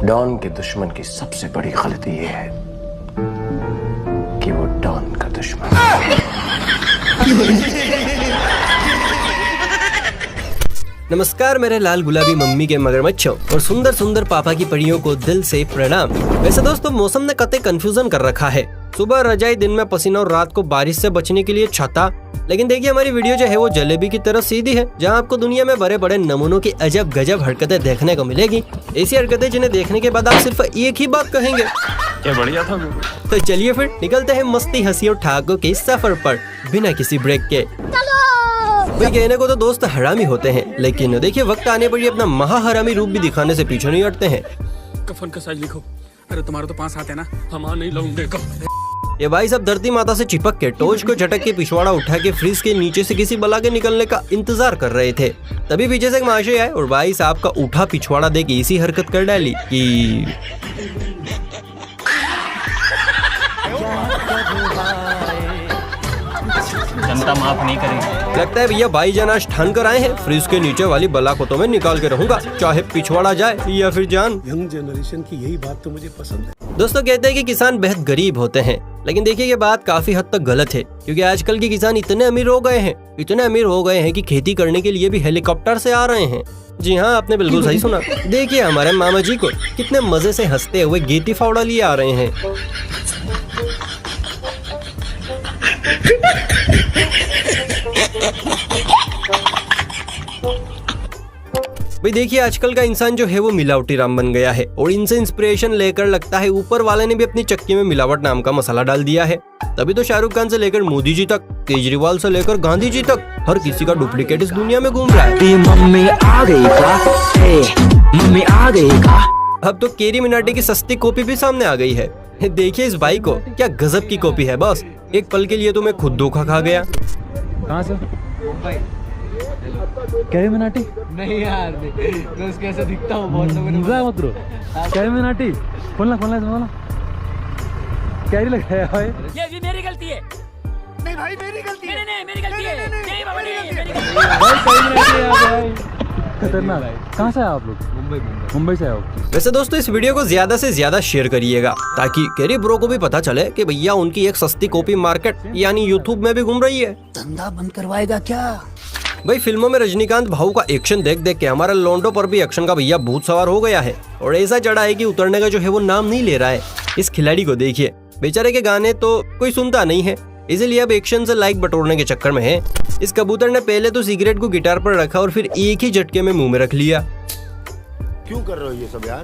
Don के दुश्मन की सबसे बड़ी गलती ये है कि वो डॉन का दुश्मन। नमस्कार मेरे लाल गुलाबी मम्मी के मगरमच्छों और सुंदर सुंदर पापा की परियों को दिल से प्रणाम। वैसे दोस्तों मौसम ने कतई कंफ्यूजन कर रखा है। सुबह रजाई, दिन में पसीना और रात को बारिश से बचने के लिए छाता। लेकिन देखिए हमारी वीडियो जो है वो जलेबी की तरह सीधी है, जहां आपको दुनिया में बड़े बड़े नमूनों की अजब गजब हरकतें देखने को मिलेगी। ऐसी हरकतें जिन्हें देखने के बाद आप सिर्फ एक ही बात कहेंगे, क्या बढ़िया था। तो चलिए फिर निकलते हैं मस्ती, हंसी और ठहाकों के सफर पर बिना किसी ब्रेक के। भाई कहने को तो दोस्त हरामी होते हैं, लेकिन देखिए वक्त आने पर ये अपना महा हरामी रूप भी दिखाने से पीछे नहीं हटते हैं। कफन का साइज लिखो। अरे तुम्हारा तो 5 हाथ है ना, हम नहीं लाऊंगे। ये भाई सब धरती माता से चिपक के टोच को झटक के पिछवाड़ा उठा के फ्रीज के नीचे से किसी बला के निकलने का इंतजार कर रहे थे। तभी पीछे से एक महाशय आए और भाई साहब का उठा पिछवाड़ा देख इसी हरकत कर डाली कि जनता माफ नहीं करेगी। लगता है भैया भाईजान आज ठान कर आए हैं, फ्रीज के नीचे वाली बला को तो मैं निकाल के रहूंगा, चाहे पिछवाड़ा जाए या फिर जान। यंग जनरेशन की यही बात तो मुझे पसंद है। दोस्तों कहते हैं कि किसान बेहद गरीब होते हैं, लेकिन देखिए ये बात काफी हद तक गलत है, क्योंकि आजकल के किसान इतने अमीर हो गए हैं कि खेती करने के लिए भी हेलीकॉप्टर से आ रहे हैं। जी हाँ, आपने बिल्कुल सही सुना। देखिए हमारे मामा जी को कितने मजे से हंसते हुए गेटी फावड़ा लिए आ रहे हैं। भाई देखिए आजकल का इंसान जो है वो मिलावटी राम बन गया है, और इनसे इंस्पिरेशन लेकर लगता है ऊपर वाले ने भी अपनी चक्की में मिलावट नाम का मसाला डाल दिया है। तभी तो शाहरुख खान से लेकर मोदी जी तक, केजरीवाल से लेकर गांधी जी तक हर किसी का डुप्लीकेट इस दुनिया में घूम रहा है। मम्मी आ गई का? मम्मी आ गई का? अब तो केरी मिनाटी की सस्ती कॉपी भी सामने आ गई है। देखिए इस भाई को, क्या गजब की कॉपी है बॉस। एक पल के लिए तो मैं खुद धोखा खा गया। कहाँ से? कैरी मिनाटी? नहीं यार, दोस्त कैसे दिखता हूँ बहुत लोगों ने मजा मत रो। कैरी मिनाटी खोलना कैरी लग रहा है भाई। ये भी मेरी गलती है। नहीं भाई मेरी गलती है। नहीं मेरी गलती है। नहीं बाबा नहीं मेरी गलती भाई कैरी मिनाटी है भाई, खतरनाक है। कहाँ से आए आप लोग? मुंबई से आए हो? वैसे दोस्तों इस वीडियो को ज्यादा से ज्यादा शेयर करिएगा, ताकि कैरी ब्रो को भी पता चले कि भैया उनकी एक सस्ती कॉपी मार्केट यानी यूट्यूब में भी घूम रही है। धंधा बंद करवाएगा क्या? भाई फिल्मों में रजनीकांत भाऊ का एक्शन देख देख के हमारा लोंडो पर भी एक्शन का भैया भूत सवार हो गया है, और ऐसा चढ़ा है कि उतरने का जो है वो नाम नहीं ले रहा है। इस खिलाड़ी को देखिए, बेचारे के गाने तो कोई सुनता नहीं है, इसीलिए अब एक्शन से लाइक बटोरने के चक्कर में है। इस कबूतर ने पहले तो सिगरेट को गिटार पर रखा और फिर एक ही झटके में मुंह में रख लिया। क्यों कर रहे हो ये सब यार?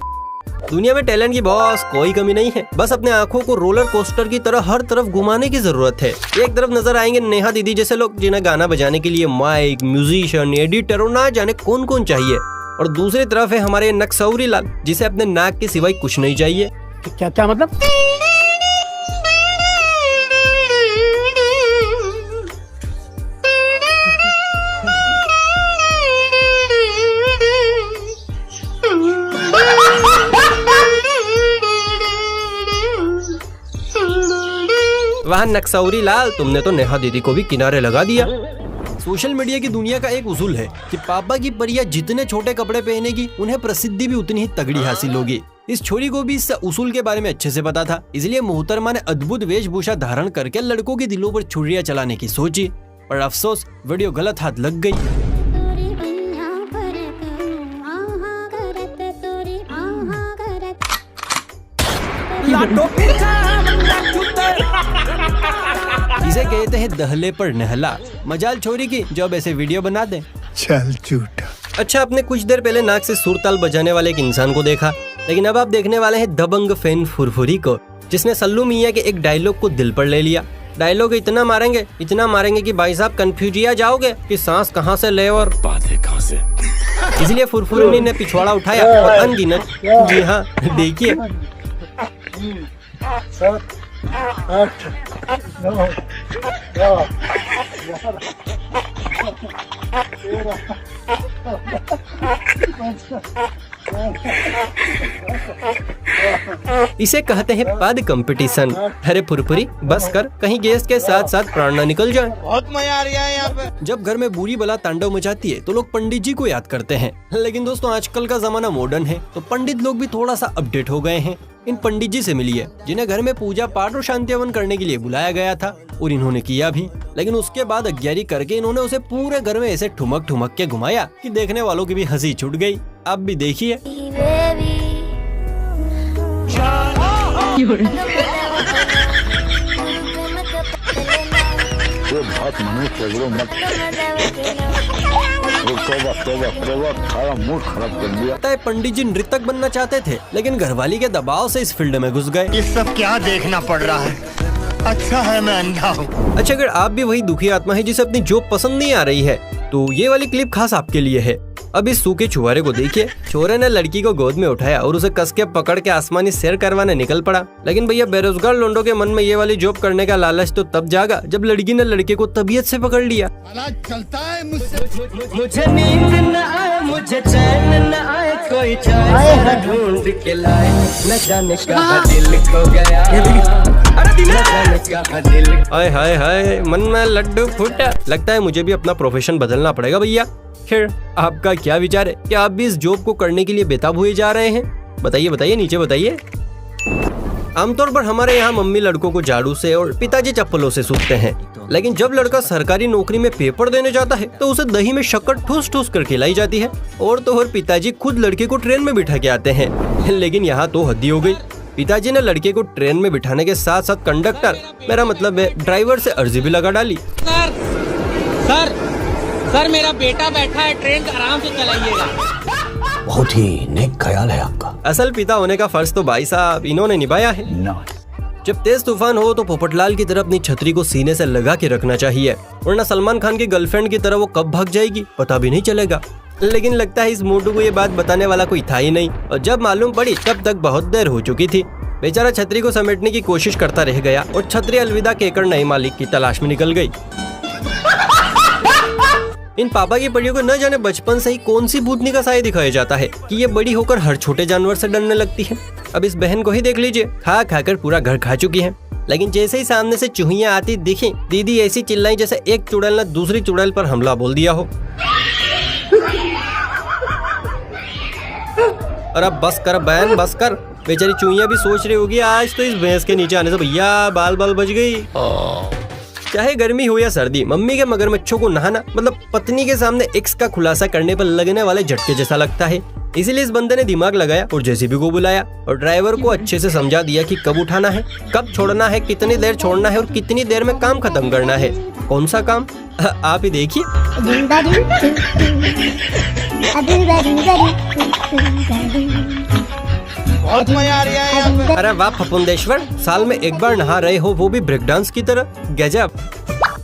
दुनिया में टैलेंट की बॉस कोई कमी नहीं है, बस अपने आंखों को रोलर कोस्टर की तरह हर तरफ घुमाने की जरूरत है। एक तरफ नजर आएंगे नेहा दीदी जैसे लोग, जिन्हें गाना बजाने के लिए माइक, म्यूजिशियन, एडिटर और ना जाने कौन कौन चाहिए, और दूसरी तरफ है हमारे नक्सौरी लाल, जिसे अपने नाक के सिवाय कुछ नहीं चाहिए। क्या मतलब? वहाँ नक्सौरी लाल, तुमने तो नेहा दीदी को भी किनारे लगा दिया। सोशल मीडिया की दुनिया का एक उसूल है कि पापा की परियां जितने छोटे कपड़े पहनेगी उन्हें प्रसिद्धि भी उतनी ही तगड़ी हासिल होगी। इस छोरी को भी इस उसूल के बारे में अच्छे से पता था, इसलिए मोहतरमा ने अद्भुत वेशभूषा धारण करके लड़कों के दिलों पर छुरियां चलाने की सोची, पर अफसोस वीडियो गलत हाथ लग गई। इसे कहते हैं दहले पर नहला। मजाल छोरी की जो अब ऐसे वीडियो बना दे। चल झूठा। अच्छा, आपने कुछ देर पहले नाक से सुरताल बजाने वाले एक इंसान को देखा, लेकिन अब आप देखने वाले हैं दबंग फैन फुरफुरी को, जिसने सल्लू मियां के एक डायलॉग को दिल पर ले लिया। डायलॉग इतना मारेंगे कि भाई साहब कंफ्यूजिया जाओगे कि सांस कहाँ से ले और बातें कहाँ से। इसलिए फुरफुरी ने पिछवाड़ा उठाया और अनगिनत, जी हाँ देखिए, 7, 8, 9, 10, इसे कहते हैं पद कंपटीशन। अरे फुरफुरी बस कर, कहीं गैस के साथ साथ प्राण न निकल जाए। बहुत मजा आ रहा है यहाँ पे। जब घर में बुरी बला तांडव मचाती है तो लोग पंडित जी को याद करते हैं, लेकिन दोस्तों आजकल का जमाना मॉडर्न है तो पंडित लोग भी थोड़ा सा अपडेट हो गए हैं। इन पंडित जी से मिलिए जिन्हें घर में पूजा पाठ और शांति हवन करने के लिए बुलाया गया था, और इन्होंने किया भी, लेकिन उसके बाद अग्यारी करके इन्होंने उसे पूरे घर में ऐसे ठुमक ठुमक के घुमाया कि देखने वालों की भी हंसी छूट गई। आप भी देखिए। बहुत मनुष्य मत मूड खराब कर दिया। पता है पंडित जी नृतक बनना चाहते थे, लेकिन घरवाली के दबाव से इस फील्ड में घुस गए। ये सब क्या देखना पड़ रहा है? अच्छा है मैं अंधा हूँ। अच्छा, अगर आप भी वही दुखी आत्मा है जिसे अपनी जॉब पसंद नहीं आ रही है तो ये वाली क्लिप खास आपके लिए है। अब इस सूखे छुहारे को देखिए। छोरे ने लड़की को गोद में उठाया और उसे कस के पकड़ के आसमानी सैर करवाने निकल पड़ा। लेकिन भैया बेरोजगार लोंडों के मन में ये वाली जॉब करने का लालच तो तब जागा जब लड़की ने लड़के को तबीयत से पकड़ लिया। चलता है मुझसे। मुझे नींद न आए, मुझे चैन न आए, कोई चाहे ढूंढ के लाए, न जाने कहाँ दिल खो गया, न जाने कहाँ दिल। हाय हाय हाय, मन में लड्डू फूटा। लगता है मुझे भी अपना प्रोफेशन बदलना पड़ेगा भैया। खैर, आपका क्या विचार है? क्या आप भी इस जॉब को करने के लिए बेताब हुए जा रहे हैं? बताइए बताइए, नीचे बताइए। आमतौर पर हमारे यहाँ मम्मी लड़कों को झाड़ू से और पिताजी चप्पलों से सूखते हैं, लेकिन जब लड़का सरकारी नौकरी में पेपर देने जाता है तो उसे दही में शक्कर ठूस ठूस कर खिलाई जाती है, और तो और पिताजी खुद लड़के को ट्रेन में बिठा के आते हैं। लेकिन यहाँ तो हद्दी हो गई। पिताजी ने लड़के को ट्रेन में बिठाने के साथ साथ कंडक्टर, मेरा मतलब है ड्राइवर, से अर्जी भी लगा डाली। सर मेरा बेटा बैठा है, ट्रेन आराम से चलाइएगा। बहुत ही नेक ख्याल है आपका। असल पिता होने का फर्ज तो भाई साहब इन्होंने निभाया है। जब तेज तूफान हो तो पोपटलाल की तरह अपनी छतरी को सीने से लगा के रखना चाहिए, वरना सलमान खान की गर्लफ्रेंड की तरह वो कब भाग जाएगी पता भी नहीं चलेगा। लेकिन लगता है इस मोटू को ये बात बताने वाला कोई था ही नहीं, और जब मालूम पड़ी तब तक बहुत देर हो चुकी थी। बेचारा छतरी को समेटने की कोशिश करता रह गया और छतरी अलविदा कहकर नए मालिक की तलाश में निकल गई। इन पापा की परियों को न जाने बचपन से ही कौन सी भूतनी का साया दिखाया जाता है कि ये बड़ी होकर हर छोटे जानवर से डरने लगती है। अब इस बहन को ही देख लीजिए, खा खाकर पूरा घर खा चुकी है, लेकिन जैसे ही सामने से चूहियां आती दिखी, दीदी ऐसी चिल्लाई जैसे एक चुड़ैल ने दूसरी चुड़ैल पर हमला बोल दिया हो। और अब बस कर बहन, बस कर। बेचारी चूहियां भी सोच रही होगी आज तो इस भैंस के नीचे आने से भैया बाल बाल बच गई। चाहे गर्मी हो या सर्दी, मम्मी के मगरमच्छों को नहाना मतलब पत्नी के सामने एक्स का खुलासा करने पर लगने वाले झटके जैसा लगता है। इसीलिए इस बंदे ने दिमाग लगाया और जेसीबी को बुलाया और ड्राइवर को अच्छे से समझा दिया कि कब उठाना है, कब छोड़ना है, कितनी देर छोड़ना है और कितनी देर में काम खत्म करना है। कौन सा काम आप ही देखिए। बहुत मजा आ रहा है यहाँ पे। अरे वाह फपुंदेश्वर, साल में एक बार नहा रहे हो, वो भी ब्रेक डांस की तरह। गजब।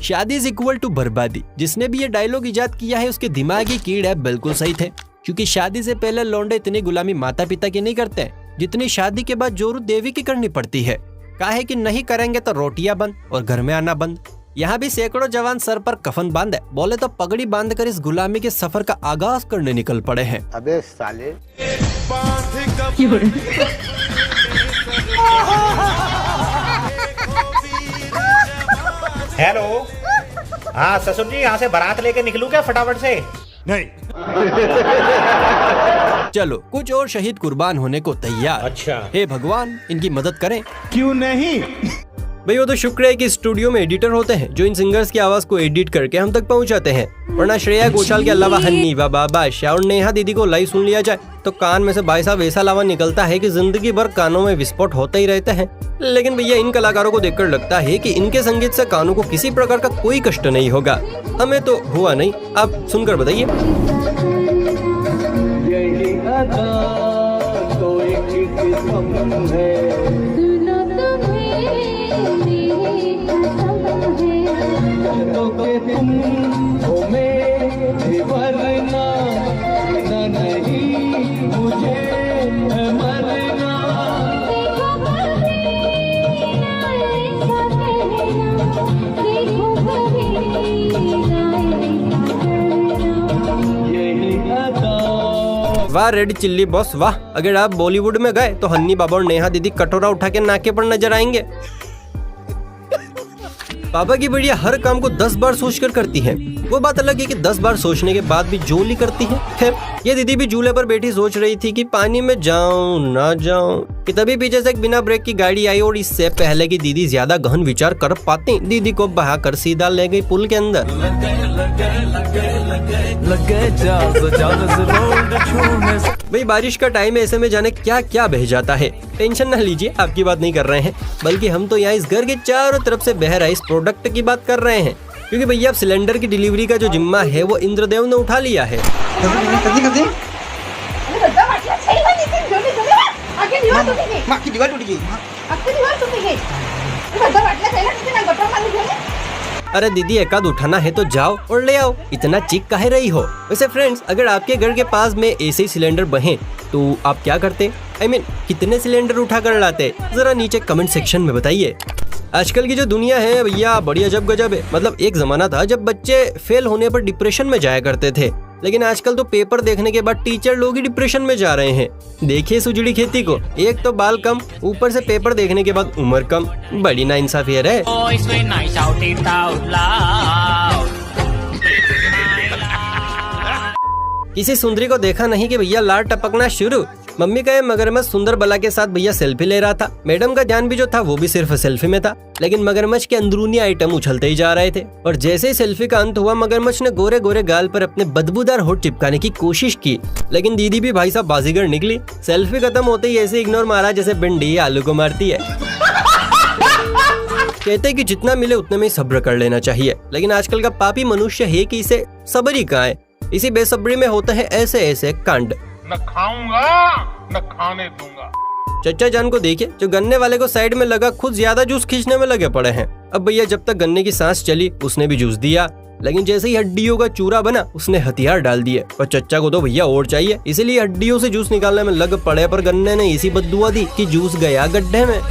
शादी इज इक्वल टू बर्बादी। जिसने भी ये डायलॉग इजाद किया है उसके दिमागी कीड़े बिल्कुल सही थे, क्योंकि शादी से पहले लौंडे इतनी गुलामी माता पिता की नहीं करते जितनी शादी के बाद जोरू देवी की करनी पड़ती है। काहे कि नहीं करेंगे तो रोटियां बंद और घर में आना बंद। यहाँ भी सैकड़ों जवान सर पर कफन बांधे, बोले तो पगड़ी बांधकर इस गुलामी के सफर का आगाज करने निकल पड़े हैं। अबे साले। हेलो, हाँ ससुर जी, यहाँ से बारात लेके निकलूं क्या फटाफट से? नहीं। चलो कुछ और शहीद कुर्बान होने को तैयार। अच्छा। हे भगवान इनकी मदद करें। क्यों नहीं? भाई वो तो शुक्र है कि स्टूडियो में एडिटर होते हैं जो इन सिंगर्स की आवाज को एडिट करके हम तक पहुंचाते हैं, वरना श्रेया घोषाल के अलावा हन्नी व बादशाह और नेहा दीदी को लाइव सुन लिया जाए तो कान में से भाई साहब ऐसा लावा निकलता है कि जिंदगी भर कानों में विस्फोट होते ही रहते हैं। लेकिन भैया इन कलाकारों को देखकर लगता है कि इनके संगीत से कानों को किसी प्रकार का कोई कष्ट नहीं होगा। हमें तो हुआ नहीं, आप सुनकर बताइए। वाह रेड चिल्ली बॉस वाह। अगर आप बॉलीवुड में गए तो हन्नी बाबा और नेहा दीदी कटोरा उठा के नाके पर नजर आएंगे। पापा की बढ़िया हर काम को 10 बार सोचकर करती है। वो बात अलग है कि 10 बार सोचने के बाद भी जोली करती है। खैर ये दीदी भी झूले पर बैठी सोच रही थी कि पानी में जाऊं ना जाऊं कि तभी पीछे से एक बिना ब्रेक की गाड़ी आई और इससे पहले कि दीदी ज्यादा गहन विचार कर पाती दीदी को बहाकर सीधा ले गई पुल के अंदर। भाई बारिश का टाइम है, ऐसे में जाने क्या क्या बह जाता है। टेंशन ना लीजिए, आपकी बात नहीं कर रहे हैं, बल्कि हम तो यहाँ इस घर के चारों तरफ से बह रहे इस प्रोडक्ट की बात कर रहे हैं। क्योंकि भैया अब सिलेंडर की डिलीवरी का जो जिम्मा है वो इंद्रदेव ने उठा लिया है। अरे दीदी एकाद उठाना है तो जाओ और ले आओ, इतना चीख काहे रही हो। वैसे फ्रेंड्स अगर आपके घर के पास में ऐसे सिलेंडर बहे तो आप क्या करते? I mean, कितने सिलेंडर उठा कर लाते? जरा नीचे कमेंट सेक्शन में बताइए। आजकल की जो दुनिया है भैया बड़ी अजब गजब है। मतलब एक जमाना था जब बच्चे फेल होने पर डिप्रेशन में जाया करते थे, लेकिन आजकल तो पेपर देखने के बाद टीचर लोग ही डिप्रेशन में जा रहे हैं। देखिए सुजड़ी खेती को, एक तो बाल कम, ऊपर से पेपर देखने के बाद उम्र कम। बड़ी नाइंसाफी है। किसी सुंदरी को देखा नहीं कि भैया लार टपकना शुरू। मम्मी का ये मगरमच्छ सुंदर बला के साथ भैया सेल्फी ले रहा था। मैडम का ध्यान भी जो था वो भी सिर्फ सेल्फी में था, लेकिन मगरमच्छ के अंदरूनी आइटम उछलते ही जा रहे थे। और जैसे ही सेल्फी का अंत हुआ मगरमच्छ ने गोरे गोरे गाल पर अपने बदबूदार होठ चिपकाने की कोशिश की, लेकिन दीदी भी भाई साहब बाजीगर निकली। सेल्फी खत्म होते ही ऐसे इग्नोर मारा जैसे भिंडी आलू को मारती है। कहते हैं कि जितना मिले उतने में सब्र कर लेना चाहिए, लेकिन आजकल का पापी मनुष्य है कि इसे सब्र ही कहाँ है। इसी बेसब्री में होते हैं ऐसे ऐसे कांड। न खाऊंगा न खाने दूंगा। चचा जान को देखिए जो गन्ने वाले को साइड में लगा खुद ज्यादा जूस खींचने में लगे पड़े हैं। अब भैया जब तक गन्ने की सांस चली उसने भी जूस दिया, लेकिन जैसे ही हड्डियों का चूरा बना उसने हथियार डाल दिए। और चचा को तो भैया और चाहिए, इसीलिए हड्डियों से जूस निकालने में लग पड़े, पर गन्ने ने इसी बद्दुआ दी कि जूस गया गड्ढे में।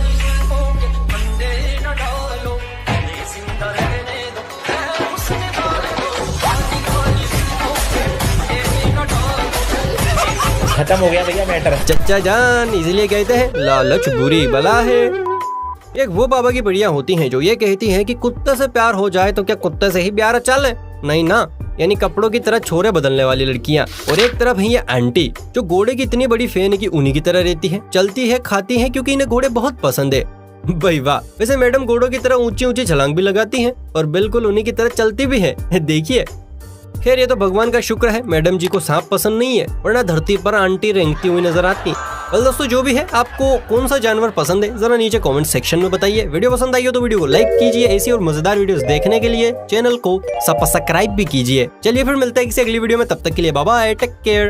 खत्म हो गया भैया मैटर। चचा जान इसीलिए कहते हैं लालच बुरी बला है। एक वो बाबा की बढ़िया होती हैं जो ये कहती हैं कि कुत्ते से प्यार हो जाए तो क्या कुत्ते से ही प्यार अच्छा ले? नहीं ना, यानी कपड़ों की तरह छोरे बदलने वाली लड़कियां। और एक तरफ है ये आंटी जो घोड़े की इतनी बड़ी फैन है कि उन्हीं की तरह रहती है, चलती है खाती है क्योंकि इन्हें घोड़े बहुत पसंद है। भाई वाह। वैसे मैडम घोड़ों की तरह ऊंची ऊंची छलांग भी लगाती हैं और बिल्कुल उन्हीं की तरह चलती भी है, देखिए। खैर ये तो भगवान का शुक्र है मैडम जी को सांप पसंद नहीं है, वरना धरती पर आंटी रेंगती हुई नजर आती। well, दोस्तों जो भी है आपको कौन सा जानवर पसंद है जरा नीचे कमेंट सेक्शन में बताइए। वीडियो पसंद आई हो तो वीडियो को लाइक कीजिए। ऐसी और मजेदार वीडियोस देखने के लिए चैनल को सब्सक्राइब भी कीजिए। चलिए फिर मिलते हैं किसी अगली वीडियो में, तब तक के लिए बाय बाय, टेक केयर।